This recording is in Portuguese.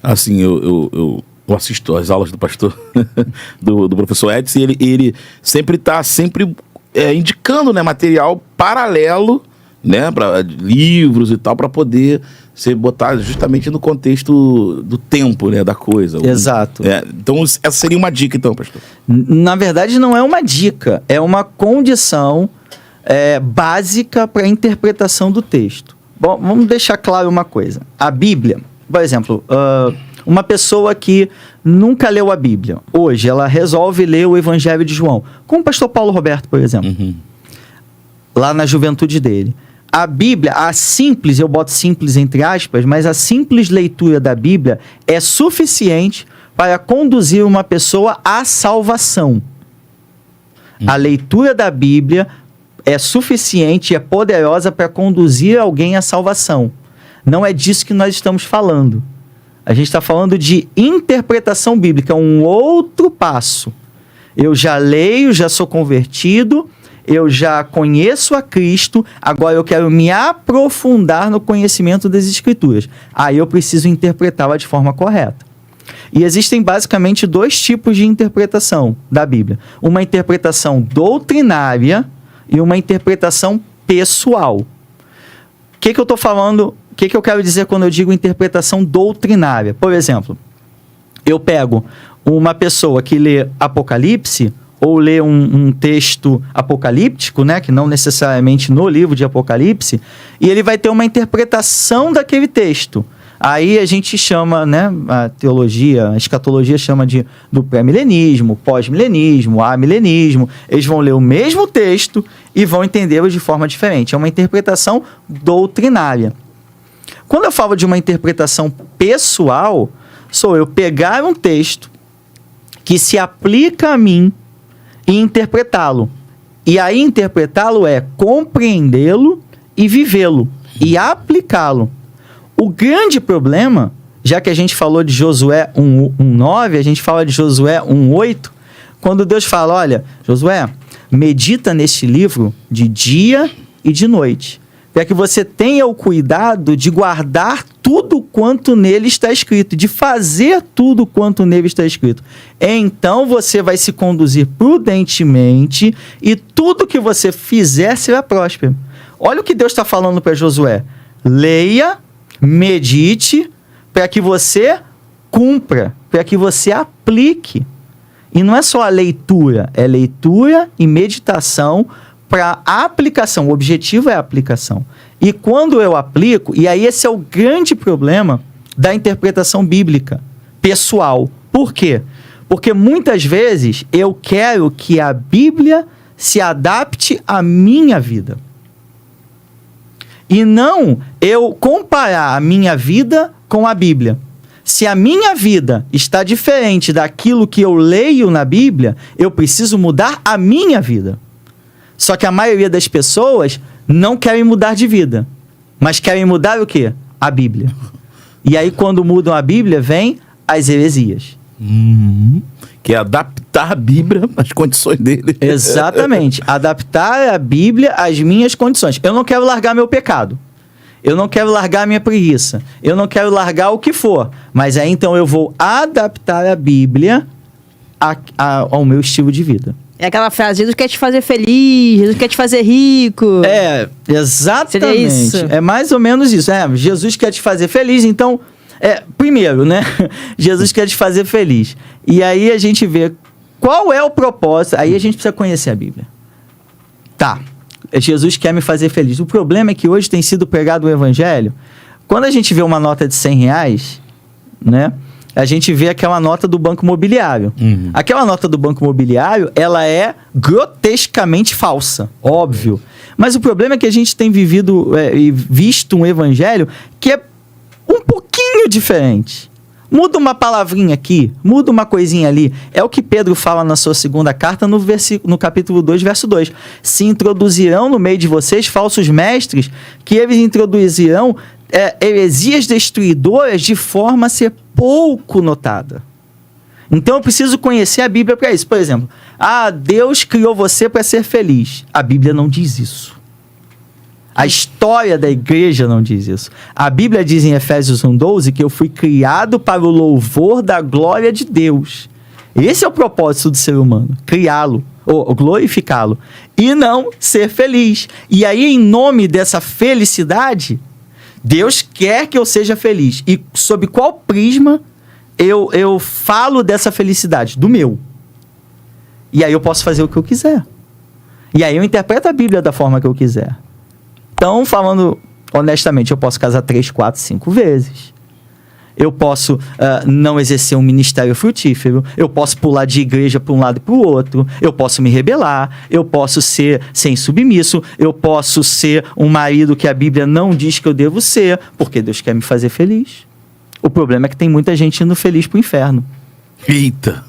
Assim, eu assisto às aulas do pastor, do professor Edson, e ele sempre está indicando, né, material paralelo, né, para livros e tal, para poder ser botado justamente no contexto do tempo, né, da coisa. Exato. Então, essa seria uma dica, então, pastor. Na verdade, não é uma dica, é uma condição básica para a interpretação do texto. Bom, vamos deixar claro uma coisa. A Bíblia, por exemplo, uma pessoa que nunca leu a Bíblia, hoje ela resolve ler o Evangelho de João, como o pastor Paulo Roberto, por exemplo, lá na juventude dele. A Bíblia, a simples, eu boto simples entre aspas, mas a simples leitura da Bíblia é suficiente para conduzir uma pessoa à salvação. A leitura da Bíblia é suficiente, é poderosa para conduzir alguém à salvação. Não é disso que nós estamos falando. A gente está falando de interpretação bíblica, um outro passo. Eu já leio, já sou convertido, eu já conheço a Cristo, agora eu quero me aprofundar no conhecimento das Escrituras. Aí eu preciso interpretá-la de forma correta. E existem basicamente dois tipos de interpretação da Bíblia. Uma interpretação doutrinária e uma interpretação pessoal. O que eu estou falando? O que eu quero dizer quando eu digo interpretação doutrinária? Por exemplo, eu pego uma pessoa que lê Apocalipse ou lê um texto apocalíptico, né, que não necessariamente no livro de Apocalipse, e ele vai ter uma interpretação daquele texto. Aí a gente chama, né, a teologia, a escatologia chama do pré-milenismo, pós-milenismo, amilenismo. Eles vão ler o mesmo texto e vão entendê-lo de forma diferente. É uma interpretação doutrinária. Quando eu falo de uma interpretação pessoal, sou eu pegar um texto que se aplica a mim e interpretá-lo. E aí interpretá-lo é compreendê-lo e vivê-lo e aplicá-lo. O grande problema, já que a gente falou de Josué 1:9, a gente fala de Josué 1:8, quando Deus fala, olha, Josué, medita neste livro de dia e de noite, para que você tenha o cuidado de guardar tudo quanto nele está escrito, de fazer tudo quanto nele está escrito. Então você vai se conduzir prudentemente e tudo que você fizer será próspero. Olha o que Deus está falando para Josué. Leia, medite, para que você cumpra, para que você aplique. E não é só a leitura, é leitura e meditação para aplicação. O objetivo é a aplicação. E quando eu aplico, e aí esse é o grande problema da interpretação bíblica pessoal. Por quê? Porque muitas vezes eu quero que a Bíblia se adapte à minha vida. E não eu comparar a minha vida com a Bíblia. Se a minha vida está diferente daquilo que eu leio na Bíblia, eu preciso mudar a minha vida. Só que a maioria das pessoas não querem mudar de vida, mas querem mudar o quê? A Bíblia. E aí, quando mudam a Bíblia, vem as heresias. Que é adaptar a Bíblia às condições dele. Exatamente. Adaptar a Bíblia às minhas condições. Eu não quero largar meu pecado. Eu não quero largar a minha preguiça. Eu não quero largar o que for. Mas aí, então, eu vou adaptar a Bíblia ao meu estilo de vida. É aquela frase, Jesus quer te fazer feliz, Jesus quer te fazer rico. É, exatamente. Seria isso. É mais ou menos isso. Jesus quer te fazer feliz, então... primeiro, né? Jesus quer te fazer feliz. E aí a gente vê qual é o propósito. Aí a gente precisa conhecer a Bíblia. Tá, Jesus quer me fazer feliz. O problema é que hoje tem sido pregado o Evangelho. Quando a gente vê uma nota de R$100, né? A gente vê aquela nota do Banco Imobiliário. Aquela nota do Banco Imobiliário, ela é grotescamente falsa, óbvio. Mas o problema é que a gente tem visto um evangelho que é um pouquinho diferente. Muda uma palavrinha aqui, muda uma coisinha ali. É o que Pedro fala na sua segunda carta, no capítulo 2, verso 2. Se introduzirão no meio de vocês falsos mestres, que eles introduzirão heresias destruidoras de forma a ser pouco notada. Então eu preciso conhecer a Bíblia para isso. Por exemplo, Deus criou você para ser feliz. A Bíblia não diz isso. A história da igreja não diz isso. A Bíblia diz em Efésios 1:12 que eu fui criado para o louvor da glória de Deus. Esse é o propósito do ser humano, criá-lo, ou glorificá-lo, e não ser feliz. E aí, em nome dessa felicidade, Deus quer que eu seja feliz. E sob qual prisma eu falo dessa felicidade? Do meu. E aí eu posso fazer o que eu quiser. E aí eu interpreto a Bíblia da forma que eu quiser. Então, falando honestamente, eu posso casar 3, 4, 5 vezes. Eu posso não exercer um ministério frutífero. Eu posso pular de igreja para um lado e para o outro. Eu posso me rebelar. Eu posso ser sem submisso. Eu posso ser um marido que a Bíblia não diz que eu devo ser, porque Deus quer me fazer feliz. O problema é que tem muita gente indo feliz para o inferno. Eita!